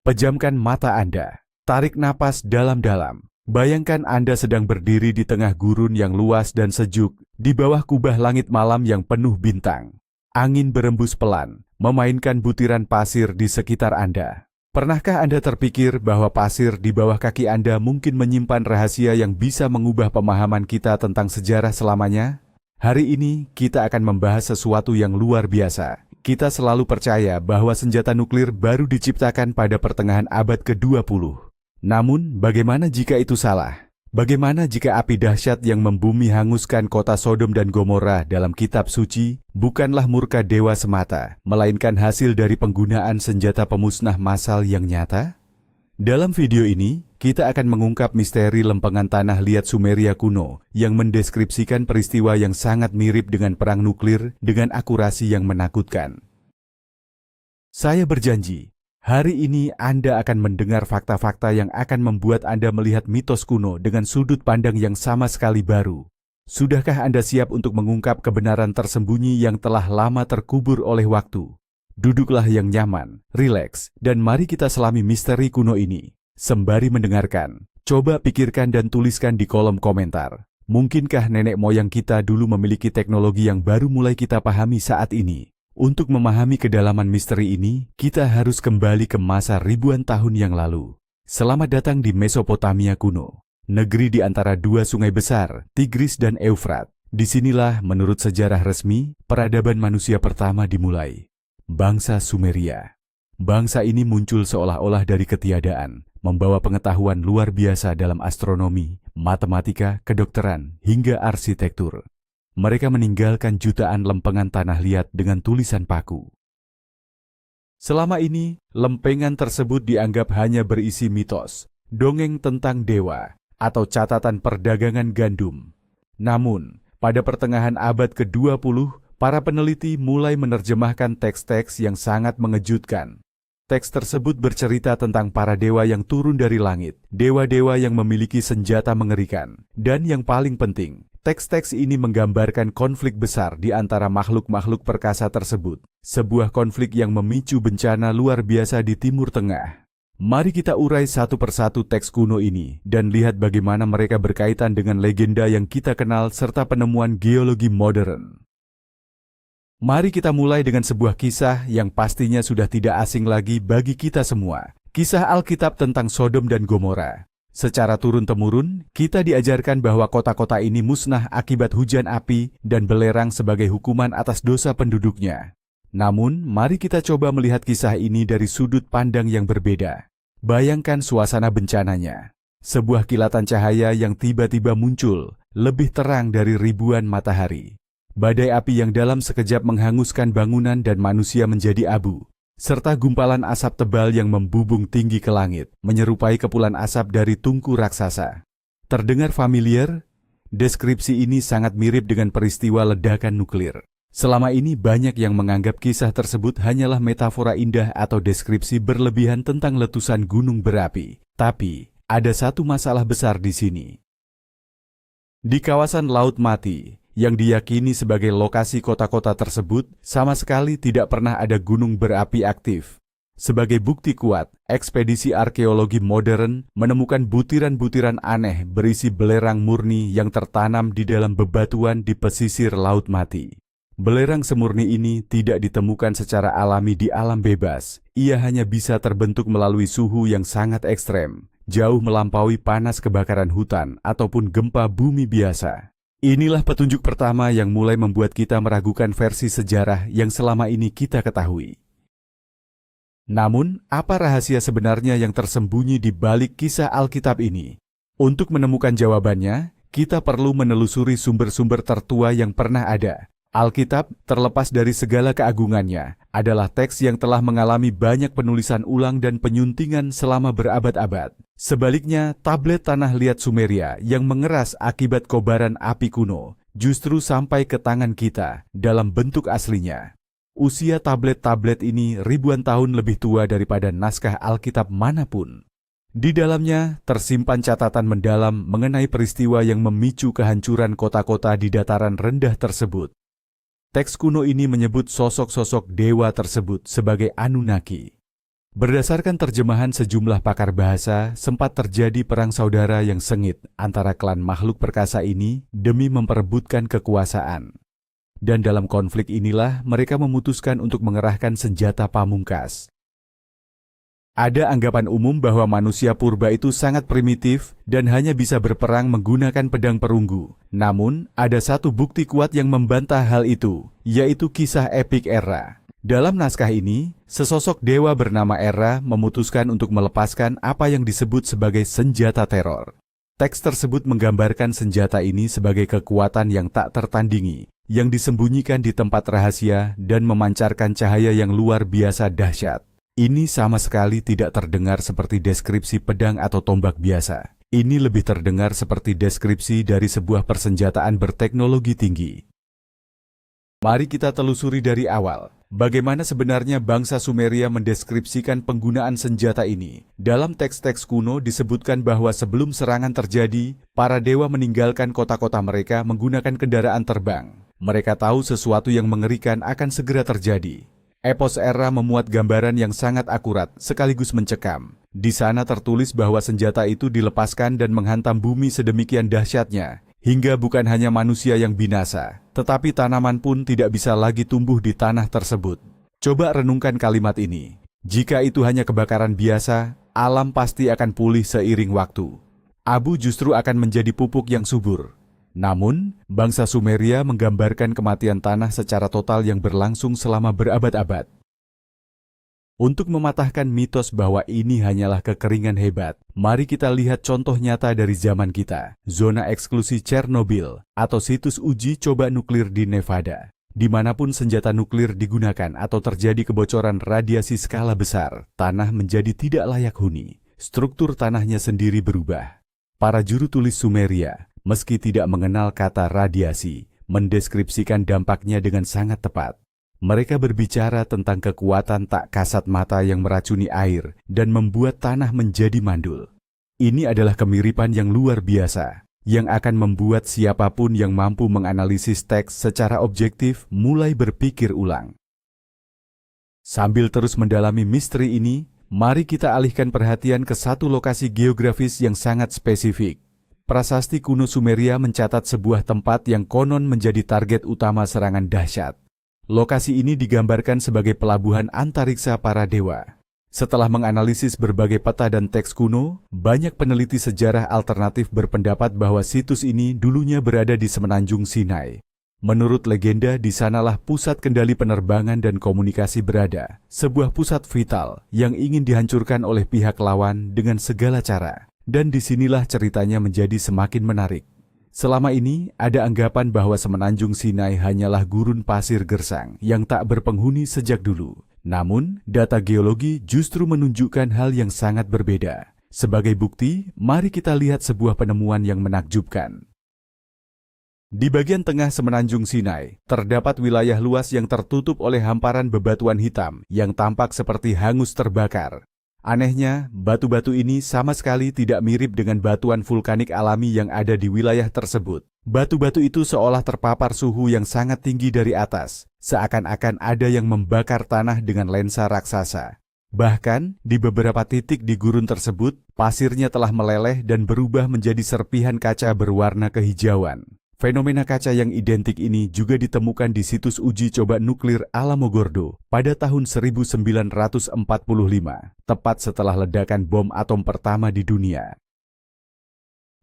Pejamkan mata Anda. Tarik napas dalam-dalam. Bayangkan Anda sedang berdiri di tengah gurun yang luas dan sejuk, di bawah kubah langit malam yang penuh bintang. Angin berembus pelan, memainkan butiran pasir di sekitar Anda. Pernahkah Anda terpikir bahwa pasir di bawah kaki Anda mungkin menyimpan rahasia yang bisa mengubah pemahaman kita tentang sejarah selamanya? Hari ini kita akan membahas sesuatu yang luar biasa. Kita selalu percaya bahwa senjata nuklir baru diciptakan pada pertengahan abad ke-20. Namun, bagaimana jika itu salah? Bagaimana jika api dahsyat yang membumi hanguskan kota Sodom dan Gomora dalam kitab suci bukanlah murka dewa semata, melainkan hasil dari penggunaan senjata pemusnah massal yang nyata? Dalam video ini, kita akan mengungkap misteri lempengan tanah liat Sumeria kuno yang mendeskripsikan peristiwa yang sangat mirip dengan perang nuklir dengan akurasi yang menakutkan. Saya berjanji, hari ini Anda akan mendengar fakta-fakta yang akan membuat Anda melihat mitos kuno dengan sudut pandang yang sama sekali baru. Sudahkah Anda siap untuk mengungkap kebenaran tersembunyi yang telah lama terkubur oleh waktu? Duduklah yang nyaman, rileks, dan mari kita selami misteri kuno ini. Sembari mendengarkan, coba pikirkan dan tuliskan di kolom komentar. Mungkinkah nenek moyang kita dulu memiliki teknologi yang baru mulai kita pahami saat ini? Untuk memahami kedalaman misteri ini, kita harus kembali ke masa ribuan tahun yang lalu. Selamat datang di Mesopotamia kuno, negeri di antara dua sungai besar, Tigris dan Eufrat. Disinilah, menurut sejarah resmi, peradaban manusia pertama dimulai. Bangsa Sumeria. Bangsa ini muncul seolah-olah dari ketiadaan, membawa pengetahuan luar biasa dalam astronomi, matematika, kedokteran, hingga arsitektur. Mereka meninggalkan jutaan lempengan tanah liat dengan tulisan paku. Selama ini, lempengan tersebut dianggap hanya berisi mitos, dongeng tentang dewa, atau catatan perdagangan gandum. Namun, pada pertengahan abad ke-20, para peneliti mulai menerjemahkan teks-teks yang sangat mengejutkan. Teks tersebut bercerita tentang para dewa yang turun dari langit, dewa-dewa yang memiliki senjata mengerikan, dan yang paling penting, teks-teks ini menggambarkan konflik besar di antara makhluk-makhluk perkasa tersebut, sebuah konflik yang memicu bencana luar biasa di Timur Tengah. Mari kita urai satu persatu teks kuno ini dan lihat bagaimana mereka berkaitan dengan legenda yang kita kenal serta penemuan geologi modern. Mari kita mulai dengan sebuah kisah yang pastinya sudah tidak asing lagi bagi kita semua. Kisah Alkitab tentang Sodom dan Gomora. Secara turun-temurun, kita diajarkan bahwa kota-kota ini musnah akibat hujan api dan belerang sebagai hukuman atas dosa penduduknya. Namun, mari kita coba melihat kisah ini dari sudut pandang yang berbeda. Bayangkan suasana bencananya. Sebuah kilatan cahaya yang tiba-tiba muncul, lebih terang dari ribuan matahari. Badai api yang dalam sekejap menghanguskan bangunan dan manusia menjadi abu, serta gumpalan asap tebal yang membubung tinggi ke langit, menyerupai kepulan asap dari tungku raksasa. Terdengar familiar? Deskripsi ini sangat mirip dengan peristiwa ledakan nuklir. Selama ini banyak yang menganggap kisah tersebut hanyalah metafora indah atau deskripsi berlebihan tentang letusan gunung berapi. Tapi, ada satu masalah besar di sini. Di kawasan Laut Mati, yang diyakini sebagai lokasi kota-kota tersebut, sama sekali tidak pernah ada gunung berapi aktif. Sebagai bukti kuat, ekspedisi arkeologi modern menemukan butiran-butiran aneh berisi belerang murni yang tertanam di dalam bebatuan di pesisir Laut Mati. Belerang semurni ini tidak ditemukan secara alami di alam bebas. Ia hanya bisa terbentuk melalui suhu yang sangat ekstrem, jauh melampaui panas kebakaran hutan ataupun gempa bumi biasa. Inilah petunjuk pertama yang mulai membuat kita meragukan versi sejarah yang selama ini kita ketahui. Namun, apa rahasia sebenarnya yang tersembunyi di balik kisah Alkitab ini? Untuk menemukan jawabannya, kita perlu menelusuri sumber-sumber tertua yang pernah ada. Alkitab, terlepas dari segala keagungannya, adalah teks yang telah mengalami banyak penulisan ulang dan penyuntingan selama berabad-abad. Sebaliknya, tablet tanah liat Sumeria yang mengeras akibat kobaran api kuno justru sampai ke tangan kita dalam bentuk aslinya. Usia tablet-tablet ini ribuan tahun lebih tua daripada naskah Alkitab manapun. Di dalamnya tersimpan catatan mendalam mengenai peristiwa yang memicu kehancuran kota-kota di dataran rendah tersebut. Teks kuno ini menyebut sosok-sosok dewa tersebut sebagai Anunnaki. Berdasarkan terjemahan sejumlah pakar bahasa, sempat terjadi perang saudara yang sengit antara klan makhluk perkasa ini demi memperebutkan kekuasaan. Dan dalam konflik inilah mereka memutuskan untuk mengerahkan senjata pamungkas. Ada anggapan umum bahwa manusia purba itu sangat primitif dan hanya bisa berperang menggunakan pedang perunggu. Namun, ada satu bukti kuat yang membantah hal itu, yaitu kisah epik Era. Dalam naskah ini, sesosok dewa bernama Era memutuskan untuk melepaskan apa yang disebut sebagai senjata teror. Teks tersebut menggambarkan senjata ini sebagai kekuatan yang tak tertandingi, yang disembunyikan di tempat rahasia dan memancarkan cahaya yang luar biasa dahsyat. Ini sama sekali tidak terdengar seperti deskripsi pedang atau tombak biasa. Ini lebih terdengar seperti deskripsi dari sebuah persenjataan berteknologi tinggi. Mari kita telusuri dari awal, bagaimana sebenarnya bangsa Sumeria mendeskripsikan penggunaan senjata ini. Dalam teks-teks kuno disebutkan bahwa sebelum serangan terjadi, para dewa meninggalkan kota-kota mereka menggunakan kendaraan terbang. Mereka tahu sesuatu yang mengerikan akan segera terjadi. Epos Era memuat gambaran yang sangat akurat sekaligus mencekam. Di sana tertulis bahwa senjata itu dilepaskan dan menghantam bumi sedemikian dahsyatnya, hingga bukan hanya manusia yang binasa, tetapi tanaman pun tidak bisa lagi tumbuh di tanah tersebut. Coba renungkan kalimat ini. Jika itu hanya kebakaran biasa, alam pasti akan pulih seiring waktu. Abu justru akan menjadi pupuk yang subur. Namun, bangsa Sumeria menggambarkan kematian tanah secara total yang berlangsung selama berabad-abad. Untuk mematahkan mitos bahwa ini hanyalah kekeringan hebat, mari kita lihat contoh nyata dari zaman kita, zona eksklusi Chernobyl, atau situs uji coba nuklir di Nevada. Dimanapun senjata nuklir digunakan atau terjadi kebocoran radiasi skala besar, tanah menjadi tidak layak huni. Struktur tanahnya sendiri berubah. Para juru tulis Sumeria, meski tidak mengenal kata radiasi, mendeskripsikan dampaknya dengan sangat tepat. Mereka berbicara tentang kekuatan tak kasat mata yang meracuni air dan membuat tanah menjadi mandul. Ini adalah kemiripan yang luar biasa, yang akan membuat siapapun yang mampu menganalisis teks secara objektif mulai berpikir ulang. Sambil terus mendalami misteri ini, mari kita alihkan perhatian ke satu lokasi geografis yang sangat spesifik. Prasasti kuno Sumeria mencatat sebuah tempat yang konon menjadi target utama serangan dahsyat. Lokasi ini digambarkan sebagai pelabuhan antariksa para dewa. Setelah menganalisis berbagai peta dan teks kuno, banyak peneliti sejarah alternatif berpendapat bahwa situs ini dulunya berada di semenanjung Sinai. Menurut legenda, di sanalah pusat kendali penerbangan dan komunikasi berada, sebuah pusat vital yang ingin dihancurkan oleh pihak lawan dengan segala cara. Dan disinilah ceritanya menjadi semakin menarik. Selama ini, ada anggapan bahwa semenanjung Sinai hanyalah gurun pasir gersang yang tak berpenghuni sejak dulu. Namun, data geologi justru menunjukkan hal yang sangat berbeda. Sebagai bukti, mari kita lihat sebuah penemuan yang menakjubkan. Di bagian tengah semenanjung Sinai, terdapat wilayah luas yang tertutup oleh hamparan bebatuan hitam yang tampak seperti hangus terbakar. Anehnya, batu-batu ini sama sekali tidak mirip dengan batuan vulkanik alami yang ada di wilayah tersebut. Batu-batu itu seolah terpapar suhu yang sangat tinggi dari atas, seakan-akan ada yang membakar tanah dengan lensa raksasa. Bahkan, di beberapa titik di gurun tersebut, pasirnya telah meleleh dan berubah menjadi serpihan kaca berwarna kehijauan. Fenomena kaca yang identik ini juga ditemukan di situs uji coba nuklir Alamogordo pada tahun 1945, tepat setelah ledakan bom atom pertama di dunia.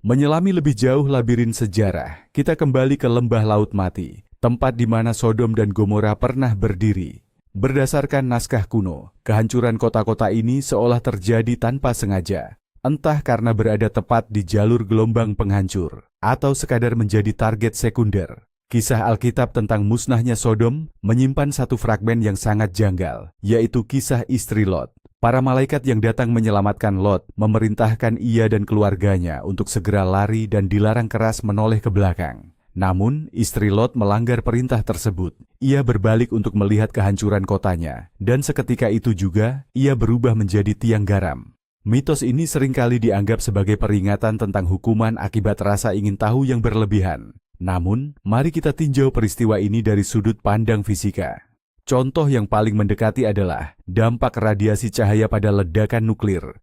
Menyelami lebih jauh labirin sejarah, kita kembali ke Lembah Laut Mati, tempat di mana Sodom dan Gomora pernah berdiri. Berdasarkan naskah kuno, kehancuran kota-kota ini seolah terjadi tanpa sengaja. Entah karena berada tepat di jalur gelombang penghancur, atau sekadar menjadi target sekunder. Kisah Alkitab tentang musnahnya Sodom menyimpan satu fragmen yang sangat janggal, yaitu kisah istri Lot. Para malaikat yang datang menyelamatkan Lot memerintahkan ia dan keluarganya untuk segera lari dan dilarang keras menoleh ke belakang. Namun, istri Lot melanggar perintah tersebut. Ia berbalik untuk melihat kehancuran kotanya, dan seketika itu juga, ia berubah menjadi tiang garam. Mitos ini seringkali dianggap sebagai peringatan tentang hukuman akibat rasa ingin tahu yang berlebihan. Namun, mari kita tinjau peristiwa ini dari sudut pandang fisika. Contoh yang paling mendekati adalah dampak radiasi cahaya pada ledakan nuklir.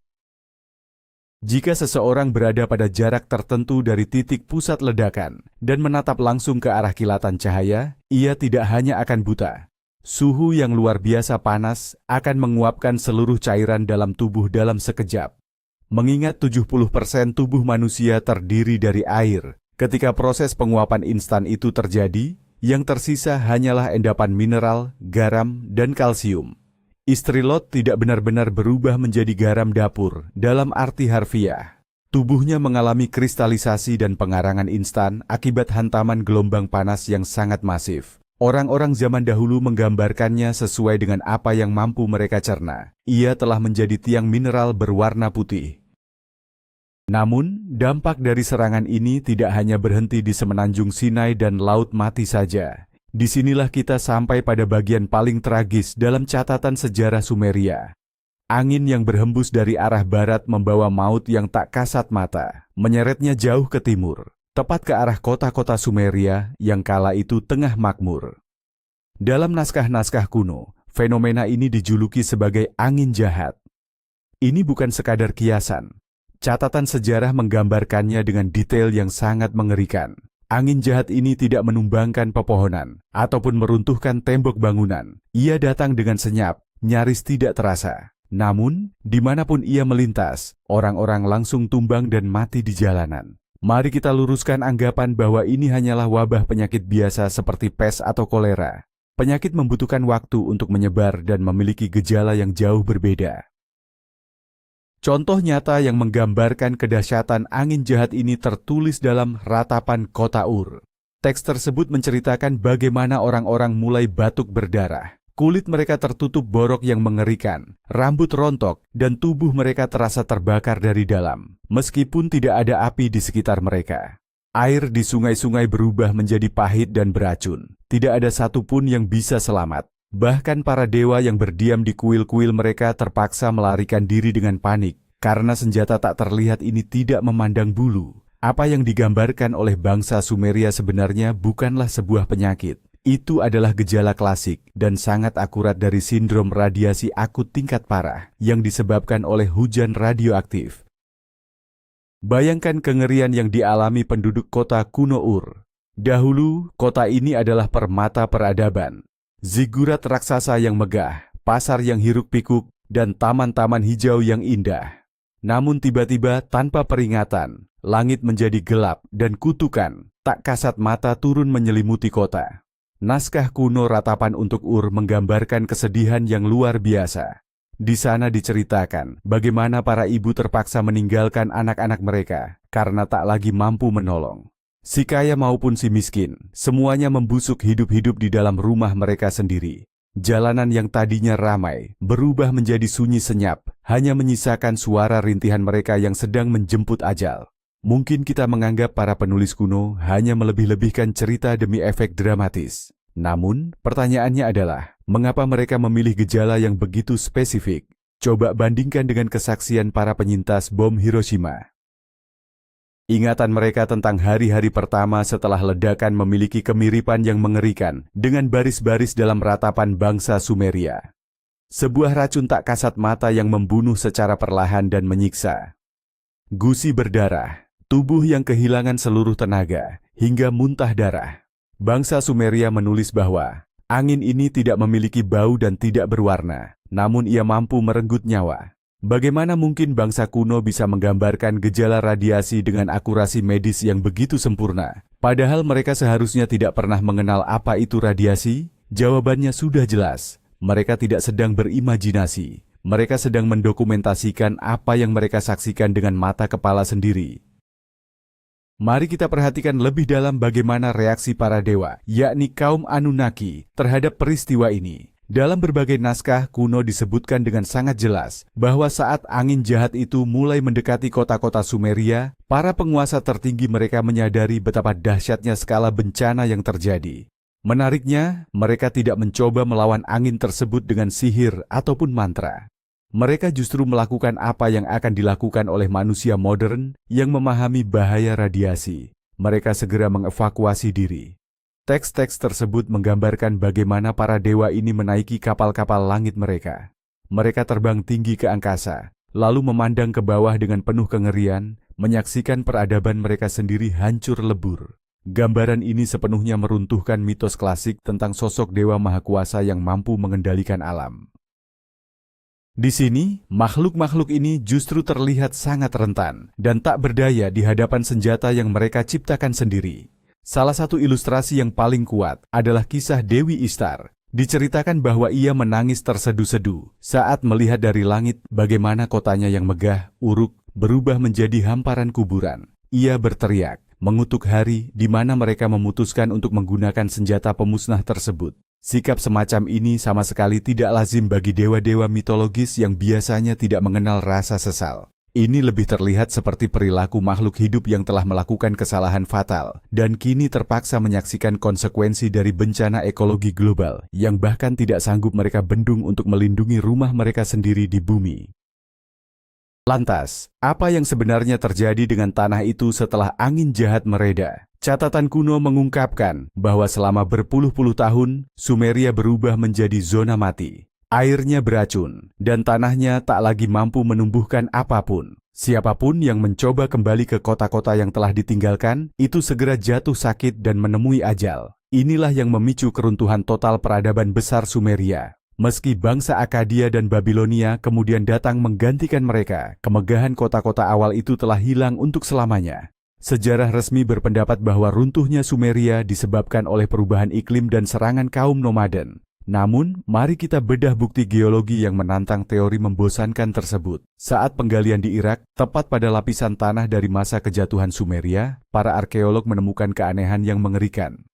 Jika seseorang berada pada jarak tertentu dari titik pusat ledakan dan menatap langsung ke arah kilatan cahaya, ia tidak hanya akan buta. Suhu yang luar biasa panas akan menguapkan seluruh cairan dalam tubuh dalam sekejap. Mengingat 70% tubuh manusia terdiri dari air, ketika proses penguapan instan itu terjadi, yang tersisa hanyalah endapan mineral, garam, dan kalsium. Istri Lot tidak benar-benar berubah menjadi garam dapur dalam arti harfiah. Tubuhnya mengalami kristalisasi dan pengarangan instan akibat hantaman gelombang panas yang sangat masif. Orang-orang zaman dahulu menggambarkannya sesuai dengan apa yang mampu mereka cerna. Ia telah menjadi tiang mineral berwarna putih. Namun, dampak dari serangan ini tidak hanya berhenti di semenanjung Sinai dan Laut Mati saja. Disinilah kita sampai pada bagian paling tragis dalam catatan sejarah Sumeria. Angin yang berhembus dari arah barat membawa maut yang tak kasat mata, menyeretnya jauh ke timur, tepat ke arah kota-kota Sumeria yang kala itu tengah makmur. Dalam naskah-naskah kuno, fenomena ini dijuluki sebagai angin jahat. Ini bukan sekadar kiasan. Catatan sejarah menggambarkannya dengan detail yang sangat mengerikan. Angin jahat ini tidak menumbangkan pepohonan ataupun meruntuhkan tembok bangunan. Ia datang dengan senyap, nyaris tidak terasa. Namun, dimanapun ia melintas, orang-orang langsung tumbang dan mati di jalanan. Mari kita luruskan anggapan bahwa ini hanyalah wabah penyakit biasa seperti pes atau kolera. Penyakit membutuhkan waktu untuk menyebar dan memiliki gejala yang jauh berbeda. Contoh nyata yang menggambarkan kedahsyatan angin jahat ini tertulis dalam Ratapan Kota Ur. Teks tersebut menceritakan bagaimana orang-orang mulai batuk berdarah. Kulit mereka tertutup borok yang mengerikan, rambut rontok, dan tubuh mereka terasa terbakar dari dalam, meskipun tidak ada api di sekitar mereka. Air di sungai-sungai berubah menjadi pahit dan beracun. Tidak ada satupun yang bisa selamat. Bahkan para dewa yang berdiam di kuil-kuil mereka terpaksa melarikan diri dengan panik, karena senjata tak terlihat ini tidak memandang bulu. Apa yang digambarkan oleh bangsa Sumeria sebenarnya bukanlah sebuah penyakit. Itu adalah gejala klasik dan sangat akurat dari sindrom radiasi akut tingkat parah yang disebabkan oleh hujan radioaktif. Bayangkan kengerian yang dialami penduduk kota kuno Ur. Dahulu, kota ini adalah permata peradaban. Zigurat raksasa yang megah, pasar yang hiruk-pikuk, dan taman-taman hijau yang indah. Namun tiba-tiba tanpa peringatan, langit menjadi gelap dan kutukan, tak kasat mata turun menyelimuti kota. Naskah kuno Ratapan untuk Ur menggambarkan kesedihan yang luar biasa. Di sana diceritakan bagaimana para ibu terpaksa meninggalkan anak-anak mereka karena tak lagi mampu menolong. Si kaya maupun si miskin, semuanya membusuk hidup-hidup di dalam rumah mereka sendiri. Jalanan yang tadinya ramai berubah menjadi sunyi senyap, hanya menyisakan suara rintihan mereka yang sedang menjemput ajal. Mungkin kita menganggap para penulis kuno hanya melebih-lebihkan cerita demi efek dramatis. Namun, pertanyaannya adalah, mengapa mereka memilih gejala yang begitu spesifik? Coba bandingkan dengan kesaksian para penyintas bom Hiroshima. Ingatan mereka tentang hari-hari pertama setelah ledakan memiliki kemiripan yang mengerikan dengan baris-baris dalam ratapan bangsa Sumeria. Sebuah racun tak kasat mata yang membunuh secara perlahan dan menyiksa. Gusi berdarah, tubuh yang kehilangan seluruh tenaga, hingga muntah darah. Bangsa Sumeria menulis bahwa angin ini tidak memiliki bau dan tidak berwarna, namun ia mampu merenggut nyawa. Bagaimana mungkin bangsa kuno bisa menggambarkan gejala radiasi dengan akurasi medis yang begitu sempurna? Padahal mereka seharusnya tidak pernah mengenal apa itu radiasi? Jawabannya sudah jelas. Mereka tidak sedang berimajinasi. Mereka sedang mendokumentasikan apa yang mereka saksikan dengan mata kepala sendiri. Mari kita perhatikan lebih dalam bagaimana reaksi para dewa, yakni kaum Anunnaki, terhadap peristiwa ini. Dalam berbagai naskah kuno disebutkan dengan sangat jelas bahwa saat angin jahat itu mulai mendekati kota-kota Sumeria, para penguasa tertinggi mereka menyadari betapa dahsyatnya skala bencana yang terjadi. Menariknya, mereka tidak mencoba melawan angin tersebut dengan sihir ataupun mantra. Mereka justru melakukan apa yang akan dilakukan oleh manusia modern yang memahami bahaya radiasi. Mereka segera mengevakuasi diri. Teks-teks tersebut menggambarkan bagaimana para dewa ini menaiki kapal-kapal langit mereka. Mereka terbang tinggi ke angkasa, lalu memandang ke bawah dengan penuh kengerian, menyaksikan peradaban mereka sendiri hancur lebur. Gambaran ini sepenuhnya meruntuhkan mitos klasik tentang sosok dewa maha kuasa yang mampu mengendalikan alam. Di sini, makhluk-makhluk ini justru terlihat sangat rentan dan tak berdaya di hadapan senjata yang mereka ciptakan sendiri. Salah satu ilustrasi yang paling kuat adalah kisah Dewi Ishtar. Diceritakan bahwa ia menangis tersedu-sedu saat melihat dari langit bagaimana kotanya yang megah, Uruk, berubah menjadi hamparan kuburan. Ia berteriak, mengutuk hari di mana mereka memutuskan untuk menggunakan senjata pemusnah tersebut. Sikap semacam ini sama sekali tidak lazim bagi dewa-dewa mitologis yang biasanya tidak mengenal rasa sesal. Ini lebih terlihat seperti perilaku makhluk hidup yang telah melakukan kesalahan fatal dan kini terpaksa menyaksikan konsekuensi dari bencana ekologi global yang bahkan tidak sanggup mereka bendung untuk melindungi rumah mereka sendiri di bumi. Lantas, apa yang sebenarnya terjadi dengan tanah itu setelah angin jahat mereda? Catatan kuno mengungkapkan bahwa selama berpuluh-puluh tahun, Sumeria berubah menjadi zona mati. Airnya beracun, dan tanahnya tak lagi mampu menumbuhkan apapun. Siapapun yang mencoba kembali ke kota-kota yang telah ditinggalkan, itu segera jatuh sakit dan menemui ajal. Inilah yang memicu keruntuhan total peradaban besar Sumeria. Meski bangsa Akadia dan Babilonia kemudian datang menggantikan mereka, kemegahan kota-kota awal itu telah hilang untuk selamanya. Sejarah resmi berpendapat bahwa runtuhnya Sumeria disebabkan oleh perubahan iklim dan serangan kaum nomaden. Namun, mari kita bedah bukti geologi yang menantang teori membosankan tersebut. Saat penggalian di Irak, tepat pada lapisan tanah dari masa kejatuhan Sumeria, para arkeolog menemukan keanehan yang mengerikan.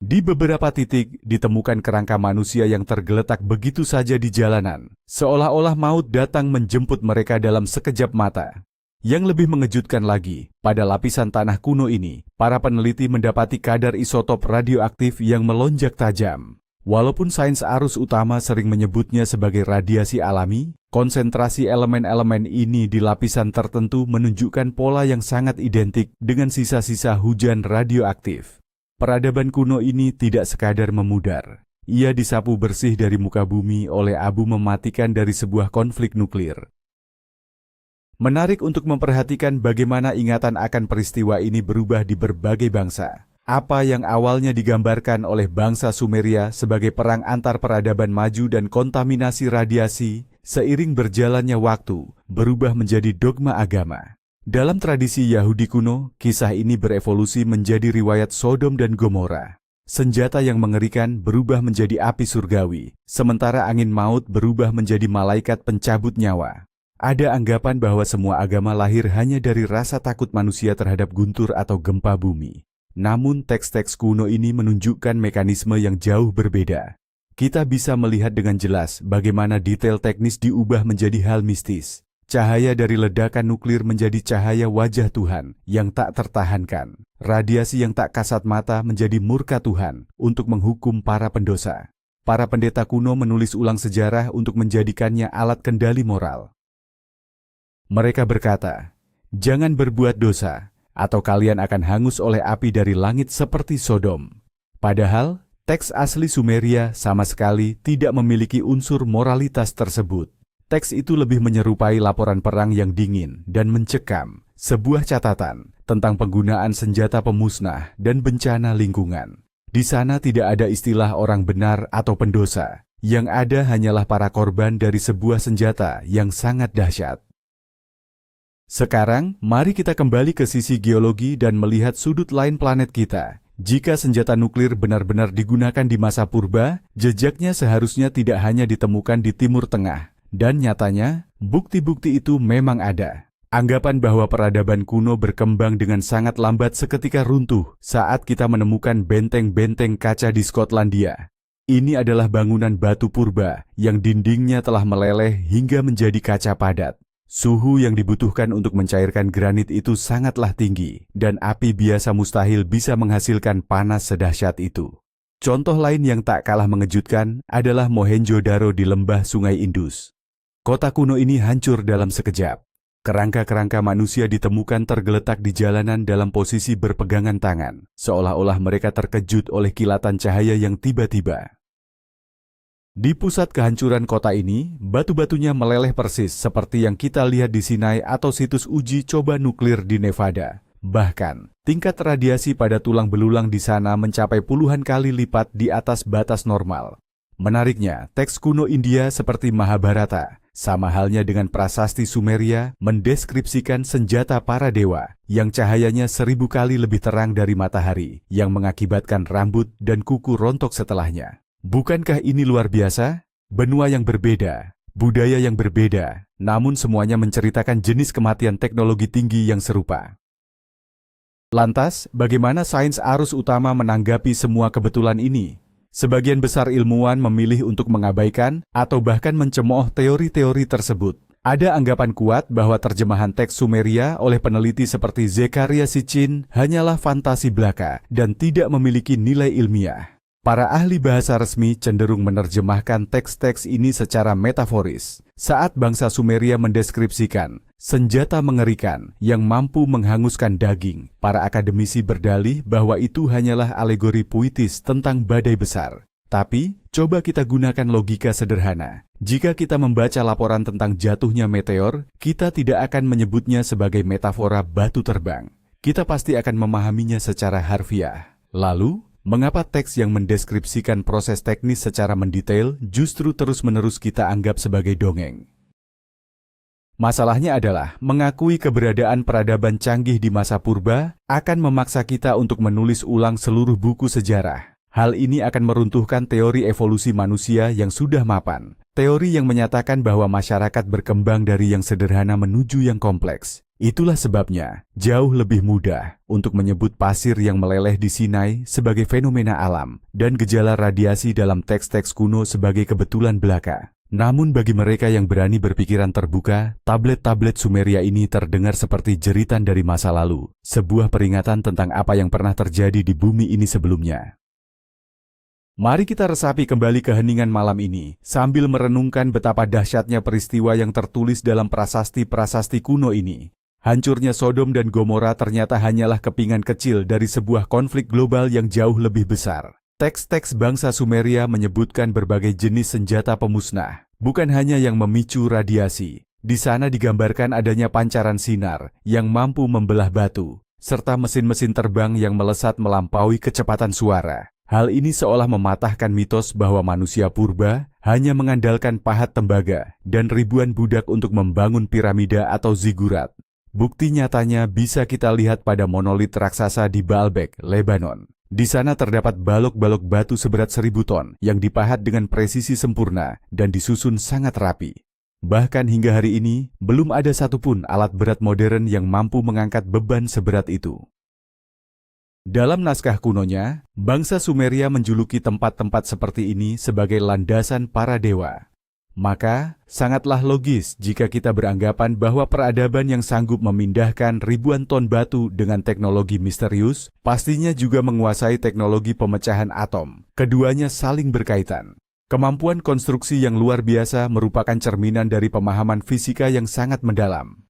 Di beberapa titik, ditemukan kerangka manusia yang tergeletak begitu saja di jalanan, seolah-olah maut datang menjemput mereka dalam sekejap mata. Yang lebih mengejutkan lagi, pada lapisan tanah kuno ini, para peneliti mendapati kadar isotop radioaktif yang melonjak tajam. Walaupun sains arus utama sering menyebutnya sebagai radiasi alami, konsentrasi elemen-elemen ini di lapisan tertentu menunjukkan pola yang sangat identik dengan sisa-sisa hujan radioaktif. Peradaban kuno ini tidak sekadar memudar. Ia disapu bersih dari muka bumi oleh abu mematikan dari sebuah konflik nuklir. Menarik untuk memperhatikan bagaimana ingatan akan peristiwa ini berubah di berbagai bangsa. Apa yang awalnya digambarkan oleh bangsa Sumeria sebagai perang antar peradaban maju dan kontaminasi radiasi, seiring berjalannya waktu, berubah menjadi dogma agama. Dalam tradisi Yahudi kuno, kisah ini berevolusi menjadi riwayat Sodom dan Gomora. Senjata yang mengerikan berubah menjadi api surgawi, sementara angin maut berubah menjadi malaikat pencabut nyawa. Ada anggapan bahwa semua agama lahir hanya dari rasa takut manusia terhadap guntur atau gempa bumi. Namun teks-teks kuno ini menunjukkan mekanisme yang jauh berbeda. Kita bisa melihat dengan jelas bagaimana detail teknis diubah menjadi hal mistis. Cahaya dari ledakan nuklir menjadi cahaya wajah Tuhan yang tak tertahankan. Radiasi yang tak kasat mata menjadi murka Tuhan untuk menghukum para pendosa. Para pendeta kuno menulis ulang sejarah untuk menjadikannya alat kendali moral. Mereka berkata, "Jangan berbuat dosa, atau kalian akan hangus oleh api dari langit seperti Sodom." Padahal, teks asli Sumeria sama sekali tidak memiliki unsur moralitas tersebut. Teks itu lebih menyerupai laporan perang yang dingin dan mencekam, sebuah catatan tentang penggunaan senjata pemusnah dan bencana lingkungan. Di sana tidak ada istilah orang benar atau pendosa, yang ada hanyalah para korban dari sebuah senjata yang sangat dahsyat. Sekarang, mari kita kembali ke sisi geologi dan melihat sudut lain planet kita. Jika senjata nuklir benar-benar digunakan di masa purba, jejaknya seharusnya tidak hanya ditemukan di Timur Tengah. Dan nyatanya, bukti-bukti itu memang ada. Anggapan bahwa peradaban kuno berkembang dengan sangat lambat seketika runtuh saat kita menemukan benteng-benteng kaca di Skotlandia. Ini adalah bangunan batu purba yang dindingnya telah meleleh hingga menjadi kaca padat. Suhu yang dibutuhkan untuk mencairkan granit itu sangatlah tinggi, dan api biasa mustahil bisa menghasilkan panas sedahsyat itu. Contoh lain yang tak kalah mengejutkan adalah Mohenjo-daro di lembah Sungai Indus. Kota kuno ini hancur dalam sekejap. Kerangka-kerangka manusia ditemukan tergeletak di jalanan dalam posisi berpegangan tangan, seolah-olah mereka terkejut oleh kilatan cahaya yang tiba-tiba. Di pusat kehancuran kota ini, batu-batunya meleleh persis seperti yang kita lihat di Sinai atau situs uji coba nuklir di Nevada. Bahkan, tingkat radiasi pada tulang belulang di sana mencapai puluhan kali lipat di atas batas normal. Menariknya, teks kuno India seperti Mahabharata, sama halnya dengan prasasti Sumeria, mendeskripsikan senjata para dewa yang cahayanya 1000 kali lebih terang dari matahari, yang mengakibatkan rambut dan kuku rontok setelahnya. Bukankah ini luar biasa? Benua yang berbeda, budaya yang berbeda, namun semuanya menceritakan jenis kematian teknologi tinggi yang serupa. Lantas, bagaimana sains arus utama menanggapi semua kebetulan ini? Sebagian besar ilmuwan memilih untuk mengabaikan atau bahkan mencemooh teori-teori tersebut. Ada anggapan kuat bahwa terjemahan teks Sumeria oleh peneliti seperti Zechariah Sitchin hanyalah fantasi belaka dan tidak memiliki nilai ilmiah. Para ahli bahasa resmi cenderung menerjemahkan teks-teks ini secara metaforis. Saat bangsa Sumeria mendeskripsikan senjata mengerikan yang mampu menghanguskan daging, para akademisi berdalih bahwa itu hanyalah alegori puitis tentang badai besar. Tapi, coba kita gunakan logika sederhana. Jika kita membaca laporan tentang jatuhnya meteor, kita tidak akan menyebutnya sebagai metafora batu terbang. Kita pasti akan memahaminya secara harfiah. Lalu, mengapa teks yang mendeskripsikan proses teknis secara mendetail justru terus-menerus kita anggap sebagai dongeng? Masalahnya adalah, mengakui keberadaan peradaban canggih di masa purba akan memaksa kita untuk menulis ulang seluruh buku sejarah. Hal ini akan meruntuhkan teori evolusi manusia yang sudah mapan. Teori yang menyatakan bahwa masyarakat berkembang dari yang sederhana menuju yang kompleks. Itulah sebabnya, jauh lebih mudah untuk menyebut pasir yang meleleh di Sinai sebagai fenomena alam dan gejala radiasi dalam teks-teks kuno sebagai kebetulan belaka. Namun bagi mereka yang berani berpikiran terbuka, tablet-tablet Sumeria ini terdengar seperti jeritan dari masa lalu, sebuah peringatan tentang apa yang pernah terjadi di bumi ini sebelumnya. Mari kita resapi kembali keheningan malam ini, sambil merenungkan betapa dahsyatnya peristiwa yang tertulis dalam prasasti-prasasti kuno ini. Hancurnya Sodom dan Gomora ternyata hanyalah kepingan kecil dari sebuah konflik global yang jauh lebih besar. Teks-teks bangsa Sumeria menyebutkan berbagai jenis senjata pemusnah, bukan hanya yang memicu radiasi. Di sana digambarkan adanya pancaran sinar yang mampu membelah batu, serta mesin-mesin terbang yang melesat melampaui kecepatan suara. Hal ini seolah mematahkan mitos bahwa manusia purba hanya mengandalkan pahat tembaga dan ribuan budak untuk membangun piramida atau zigurat. Bukti nyatanya bisa kita lihat pada monolit raksasa di Baalbek, Lebanon. Di sana terdapat balok-balok batu seberat 1000 ton yang dipahat dengan presisi sempurna dan disusun sangat rapi. Bahkan hingga hari ini, belum ada satupun alat berat modern yang mampu mengangkat beban seberat itu. Dalam naskah kunonya, bangsa Sumeria menjuluki tempat-tempat seperti ini sebagai landasan para dewa. Maka, sangatlah logis jika kita beranggapan bahwa peradaban yang sanggup memindahkan ribuan ton batu dengan teknologi misterius, pastinya juga menguasai teknologi pemecahan atom. Keduanya saling berkaitan. Kemampuan konstruksi yang luar biasa merupakan cerminan dari pemahaman fisika yang sangat mendalam.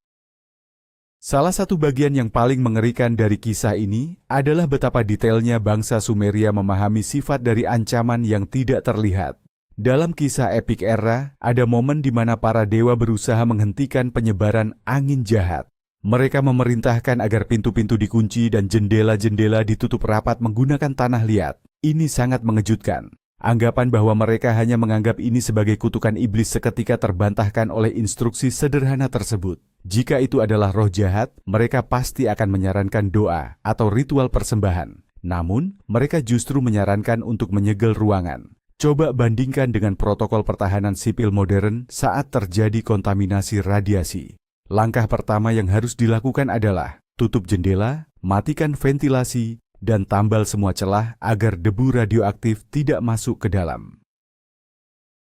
Salah satu bagian yang paling mengerikan dari kisah ini adalah betapa detailnya bangsa Sumeria memahami sifat dari ancaman yang tidak terlihat. Dalam kisah epik Era, ada momen di mana para dewa berusaha menghentikan penyebaran angin jahat. Mereka memerintahkan agar pintu-pintu dikunci dan jendela-jendela ditutup rapat menggunakan tanah liat. Ini sangat mengejutkan. Anggapan bahwa mereka hanya menganggap ini sebagai kutukan iblis seketika terbantahkan oleh instruksi sederhana tersebut. Jika itu adalah roh jahat, mereka pasti akan menyarankan doa atau ritual persembahan. Namun, mereka justru menyarankan untuk menyegel ruangan. Coba bandingkan dengan protokol pertahanan sipil modern saat terjadi kontaminasi radiasi. Langkah pertama yang harus dilakukan adalah tutup jendela, matikan ventilasi, dan tambal semua celah agar debu radioaktif tidak masuk ke dalam.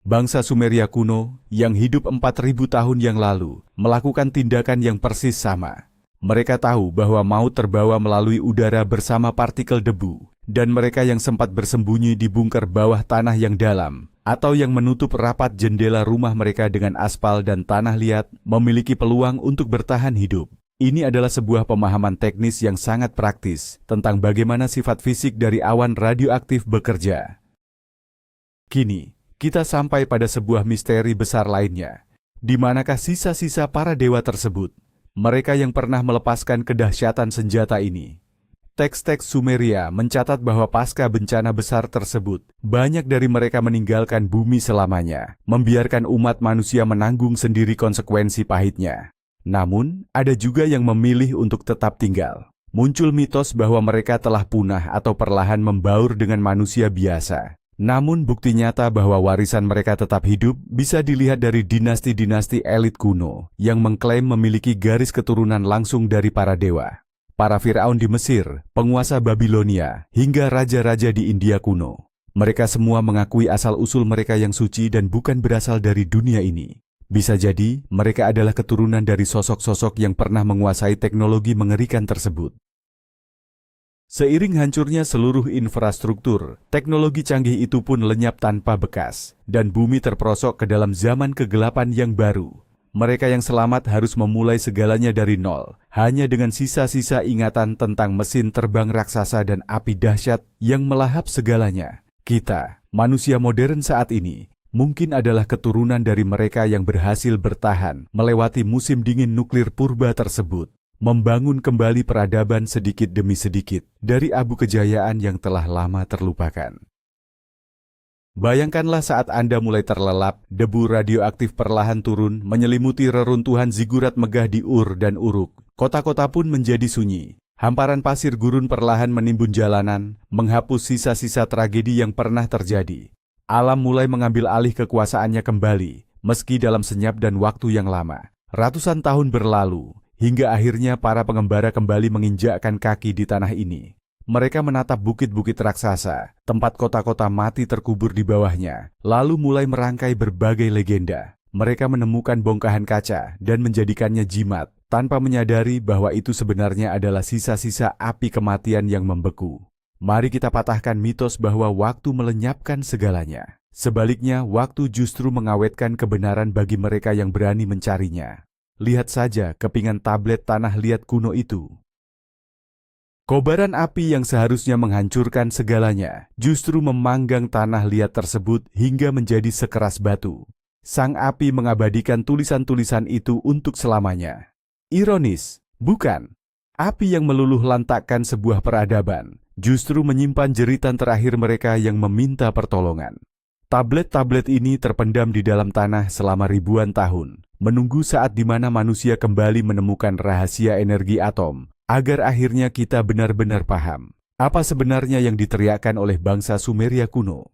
Bangsa Sumeria kuno yang hidup 4000 tahun yang lalu melakukan tindakan yang persis sama. Mereka tahu bahwa maut terbawa melalui udara bersama partikel debu, dan mereka yang sempat bersembunyi di bunker bawah tanah yang dalam atau yang menutup rapat jendela rumah mereka dengan aspal dan tanah liat, memiliki peluang untuk bertahan hidup. Ini adalah sebuah pemahaman teknis yang sangat praktis tentang bagaimana sifat fisik dari awan radioaktif bekerja. Kini, kita sampai pada sebuah misteri besar lainnya. Di manakah sisa-sisa para dewa tersebut? Mereka yang pernah melepaskan kedahsyatan senjata ini. Teks-teks Sumeria mencatat bahwa pasca bencana besar tersebut, banyak dari mereka meninggalkan bumi selamanya, membiarkan umat manusia menanggung sendiri konsekuensi pahitnya. Namun, ada juga yang memilih untuk tetap tinggal. Muncul mitos bahwa mereka telah punah atau perlahan membaur dengan manusia biasa. Namun bukti nyata bahwa warisan mereka tetap hidup bisa dilihat dari dinasti-dinasti elit kuno yang mengklaim memiliki garis keturunan langsung dari para dewa. Para Firaun di Mesir, penguasa Babilonia, hingga raja-raja di India kuno. Mereka semua mengakui asal-usul mereka yang suci dan bukan berasal dari dunia ini. Bisa jadi, mereka adalah keturunan dari sosok-sosok yang pernah menguasai teknologi mengerikan tersebut. Seiring hancurnya seluruh infrastruktur, teknologi canggih itu pun lenyap tanpa bekas, dan bumi terperosok ke dalam zaman kegelapan yang baru. Mereka yang selamat harus memulai segalanya dari nol, hanya dengan sisa-sisa ingatan tentang mesin terbang raksasa dan api dahsyat yang melahap segalanya. Kita, manusia modern saat ini, mungkin adalah keturunan dari mereka yang berhasil bertahan melewati musim dingin nuklir purba tersebut, membangun kembali peradaban sedikit demi sedikit dari abu kejayaan yang telah lama terlupakan. Bayangkanlah saat Anda mulai terlelap, debu radioaktif perlahan turun menyelimuti reruntuhan zigurat megah di Ur dan Uruk. Kota-kota pun menjadi sunyi. Hamparan pasir gurun perlahan menimbun jalanan, menghapus sisa-sisa tragedi yang pernah terjadi. Alam mulai mengambil alih kekuasaannya kembali, meski dalam senyap dan waktu yang lama. Ratusan tahun berlalu, hingga akhirnya para pengembara kembali menginjakkan kaki di tanah ini. Mereka menatap bukit-bukit raksasa, tempat kota-kota mati terkubur di bawahnya, lalu mulai merangkai berbagai legenda. Mereka menemukan bongkahan kaca dan menjadikannya jimat, tanpa menyadari bahwa itu sebenarnya adalah sisa-sisa api kematian yang membeku. Mari kita patahkan mitos bahwa waktu melenyapkan segalanya. Sebaliknya, waktu justru mengawetkan kebenaran bagi mereka yang berani mencarinya. Lihat saja kepingan tablet tanah liat kuno itu. Kobaran api yang seharusnya menghancurkan segalanya, justru memanggang tanah liat tersebut hingga menjadi sekeras batu. Sang api mengabadikan tulisan-tulisan itu untuk selamanya. Ironis, bukan? Api yang meluluh lantakkan sebuah peradaban, justru menyimpan jeritan terakhir mereka yang meminta pertolongan. Tablet-tablet ini terpendam di dalam tanah selama ribuan tahun, menunggu saat di mana manusia kembali menemukan rahasia energi atom, agar akhirnya kita benar-benar paham apa sebenarnya yang diteriakkan oleh bangsa Sumeria kuno.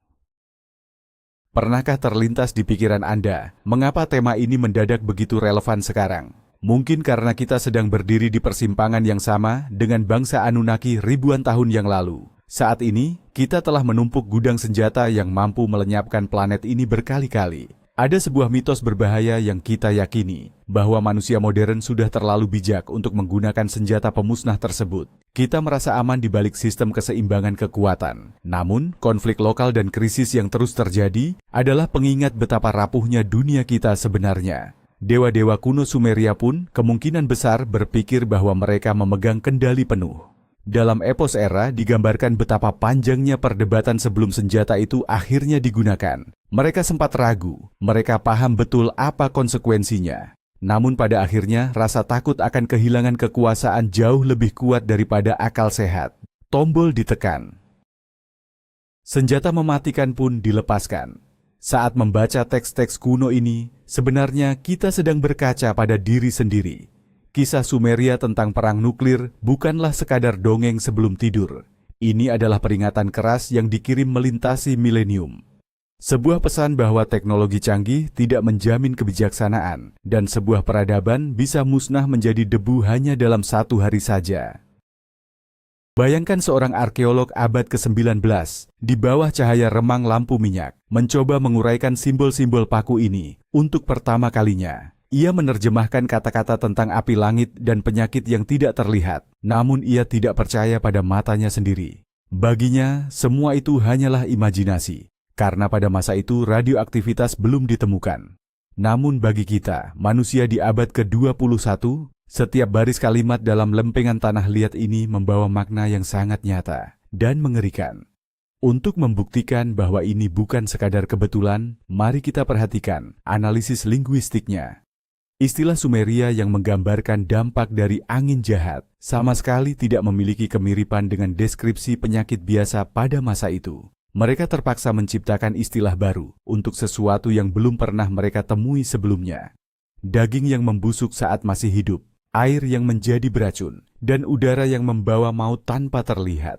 Pernahkah terlintas di pikiran Anda, mengapa tema ini mendadak begitu relevan sekarang? Mungkin karena kita sedang berdiri di persimpangan yang sama dengan bangsa Anunnaki ribuan tahun yang lalu. Saat ini, kita telah menumpuk gudang senjata yang mampu melenyapkan planet ini berkali-kali. Ada sebuah mitos berbahaya yang kita yakini, bahwa manusia modern sudah terlalu bijak untuk menggunakan senjata pemusnah tersebut. Kita merasa aman di balik sistem keseimbangan kekuatan. Namun, konflik lokal dan krisis yang terus terjadi adalah pengingat betapa rapuhnya dunia kita sebenarnya. Dewa-dewa kuno Sumeria pun kemungkinan besar berpikir bahwa mereka memegang kendali penuh. Dalam epos Era digambarkan betapa panjangnya perdebatan sebelum senjata itu akhirnya digunakan. Mereka sempat ragu, mereka paham betul apa konsekuensinya. Namun pada akhirnya rasa takut akan kehilangan kekuasaan jauh lebih kuat daripada akal sehat. Tombol ditekan. Senjata mematikan pun dilepaskan. Saat membaca teks-teks kuno ini, sebenarnya kita sedang berkaca pada diri sendiri. Kisah Sumeria tentang perang nuklir bukanlah sekadar dongeng sebelum tidur. Ini adalah peringatan keras yang dikirim melintasi milenium. Sebuah pesan bahwa teknologi canggih tidak menjamin kebijaksanaan, dan sebuah peradaban bisa musnah menjadi debu hanya dalam satu hari saja. Bayangkan seorang arkeolog abad ke-19, di bawah cahaya remang lampu minyak, mencoba menguraikan simbol-simbol paku ini untuk pertama kalinya. Ia menerjemahkan kata-kata tentang api langit dan penyakit yang tidak terlihat, namun ia tidak percaya pada matanya sendiri. Baginya, semua itu hanyalah imajinasi. karena pada masa itu radioaktivitas belum ditemukan. Namun bagi kita, manusia di abad ke-21, setiap baris kalimat dalam lempengan tanah liat ini membawa makna yang sangat nyata dan mengerikan. Untuk membuktikan bahwa ini bukan sekadar kebetulan, mari kita perhatikan analisis linguistiknya. Istilah Sumeria yang menggambarkan dampak dari angin jahat sama sekali tidak memiliki kemiripan dengan deskripsi penyakit biasa pada masa itu. Mereka terpaksa menciptakan istilah baru untuk sesuatu yang belum pernah mereka temui sebelumnya. Daging yang membusuk saat masih hidup, air yang menjadi beracun, dan udara yang membawa maut tanpa terlihat.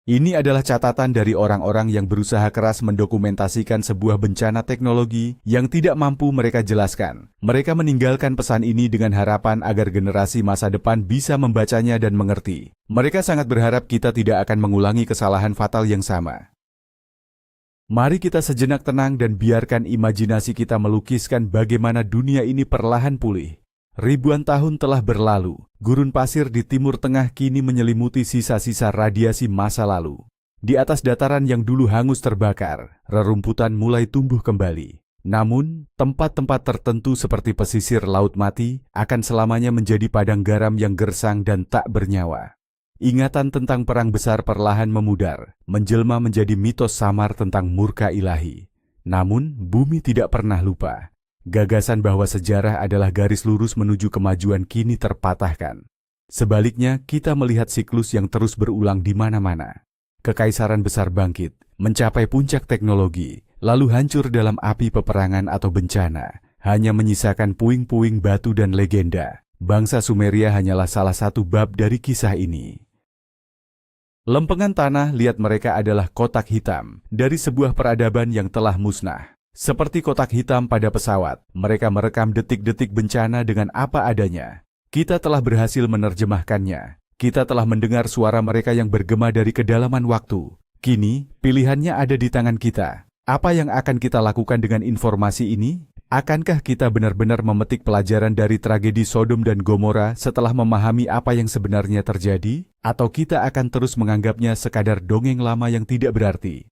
Ini adalah catatan dari orang-orang yang berusaha keras mendokumentasikan sebuah bencana teknologi yang tidak mampu mereka jelaskan. Mereka meninggalkan pesan ini dengan harapan agar generasi masa depan bisa membacanya dan mengerti. Mereka sangat berharap kita tidak akan mengulangi kesalahan fatal yang sama. Mari kita sejenak tenang dan biarkan imajinasi kita melukiskan bagaimana dunia ini perlahan pulih. Ribuan tahun telah berlalu, gurun pasir di Timur Tengah kini menyelimuti sisa-sisa radiasi masa lalu. Di atas dataran yang dulu hangus terbakar, rerumputan mulai tumbuh kembali. Namun, tempat-tempat tertentu seperti pesisir Laut Mati akan selamanya menjadi padang garam yang gersang dan tak bernyawa. Ingatan tentang perang besar perlahan memudar, menjelma menjadi mitos samar tentang murka ilahi. Namun, bumi tidak pernah lupa. Gagasan bahwa sejarah adalah garis lurus menuju kemajuan kini terpatahkan. Sebaliknya, kita melihat siklus yang terus berulang di mana-mana. Kekaisaran besar bangkit, mencapai puncak teknologi, lalu hancur dalam api peperangan atau bencana, hanya menyisakan puing-puing batu dan legenda. Bangsa Sumeria hanyalah salah satu bab dari kisah ini. Lempengan tanah liat mereka adalah kotak hitam dari sebuah peradaban yang telah musnah. Seperti kotak hitam pada pesawat, mereka merekam detik-detik bencana dengan apa adanya. Kita telah berhasil menerjemahkannya. Kita telah mendengar suara mereka yang bergema dari kedalaman waktu. Kini, pilihannya ada di tangan kita. Apa yang akan kita lakukan dengan informasi ini? Akankah kita benar-benar memetik pelajaran dari tragedi Sodom dan Gomora setelah memahami apa yang sebenarnya terjadi? Atau kita akan terus menganggapnya sekadar dongeng lama yang tidak berarti?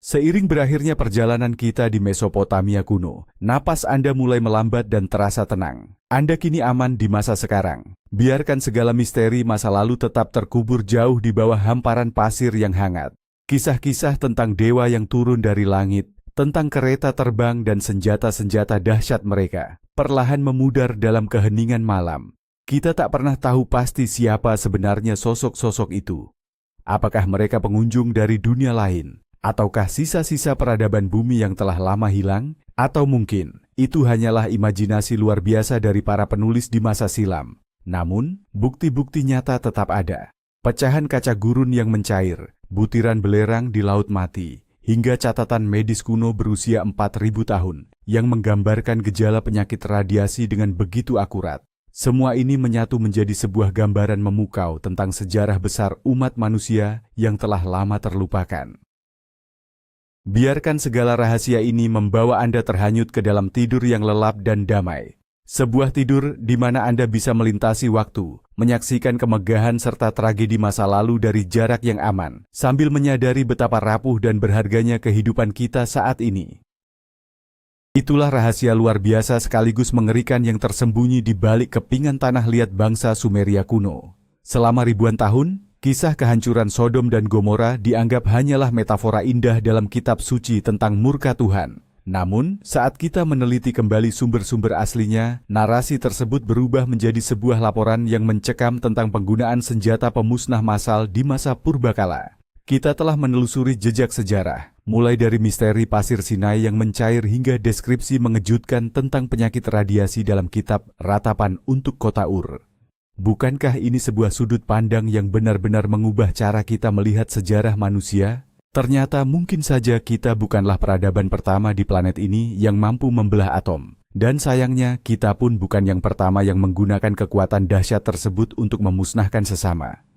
Seiring berakhirnya perjalanan kita di Mesopotamia kuno, napas Anda mulai melambat dan terasa tenang. Anda kini aman di masa sekarang. Biarkan segala misteri masa lalu tetap terkubur jauh di bawah hamparan pasir yang hangat. Kisah-kisah tentang dewa yang turun dari langit, tentang kereta terbang dan senjata-senjata dahsyat mereka, perlahan memudar dalam keheningan malam. Kita tak pernah tahu pasti siapa sebenarnya sosok-sosok itu. Apakah mereka pengunjung dari dunia lain? Ataukah sisa-sisa peradaban bumi yang telah lama hilang? Atau mungkin itu hanyalah imajinasi luar biasa dari para penulis di masa silam. Namun, bukti-bukti nyata tetap ada. Pecahan kaca gurun yang mencair, butiran belerang di Laut Mati, hingga catatan medis kuno berusia 4.000 tahun yang menggambarkan gejala penyakit radiasi dengan begitu akurat. Semua ini menyatu menjadi sebuah gambaran memukau tentang sejarah besar umat manusia yang telah lama terlupakan. Biarkan segala rahasia ini membawa Anda terhanyut ke dalam tidur yang lelap dan damai. Sebuah tidur di mana Anda bisa melintasi waktu, menyaksikan kemegahan serta tragedi masa lalu dari jarak yang aman, sambil menyadari betapa rapuh dan berharganya kehidupan kita saat ini. Itulah rahasia luar biasa sekaligus mengerikan yang tersembunyi di balik kepingan tanah liat bangsa Sumeria kuno. Selama ribuan tahun, kisah kehancuran Sodom dan Gomora dianggap hanyalah metafora indah dalam kitab suci tentang murka Tuhan. Namun, saat kita meneliti kembali sumber-sumber aslinya, narasi tersebut berubah menjadi sebuah laporan yang mencekam tentang penggunaan senjata pemusnah massal di masa purbakala. Kita telah menelusuri jejak sejarah, mulai dari misteri pasir Sinai yang mencair hingga deskripsi mengejutkan tentang penyakit radiasi dalam kitab Ratapan untuk Kota Ur. Bukankah ini sebuah sudut pandang yang benar-benar mengubah cara kita melihat sejarah manusia? Ternyata mungkin saja kita bukanlah peradaban pertama di planet ini yang mampu membelah atom. Dan sayangnya kita pun bukan yang pertama yang menggunakan kekuatan dahsyat tersebut untuk memusnahkan sesama.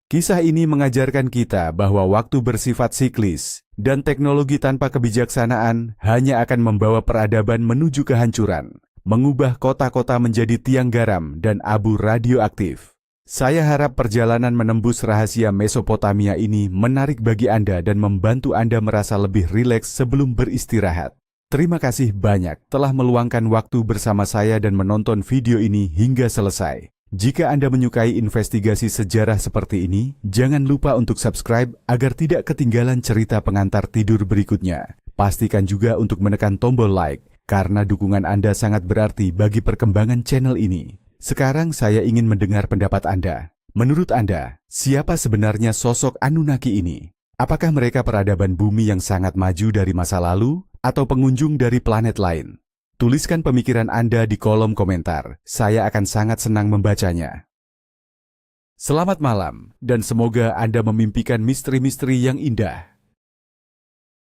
Kisah ini mengajarkan kita bahwa waktu bersifat siklis dan teknologi tanpa kebijaksanaan hanya akan membawa peradaban menuju kehancuran. Mengubah kota-kota menjadi tiang garam dan abu radioaktif. Saya harap perjalanan menembus rahasia Mesopotamia ini menarik bagi Anda dan membantu Anda merasa lebih rileks sebelum beristirahat. Terima kasih banyak telah meluangkan waktu bersama saya dan menonton video ini hingga selesai. Jika Anda menyukai investigasi sejarah seperti ini, jangan lupa untuk subscribe agar tidak ketinggalan cerita pengantar tidur berikutnya. Pastikan juga untuk menekan tombol like, karena dukungan Anda sangat berarti bagi perkembangan channel ini. Sekarang saya ingin mendengar pendapat Anda. Menurut Anda, siapa sebenarnya sosok Anunnaki ini? Apakah mereka peradaban bumi yang sangat maju dari masa lalu, atau pengunjung dari planet lain? Tuliskan pemikiran Anda di kolom komentar. Saya akan sangat senang membacanya. Selamat malam, dan semoga Anda memimpikan misteri-misteri yang indah.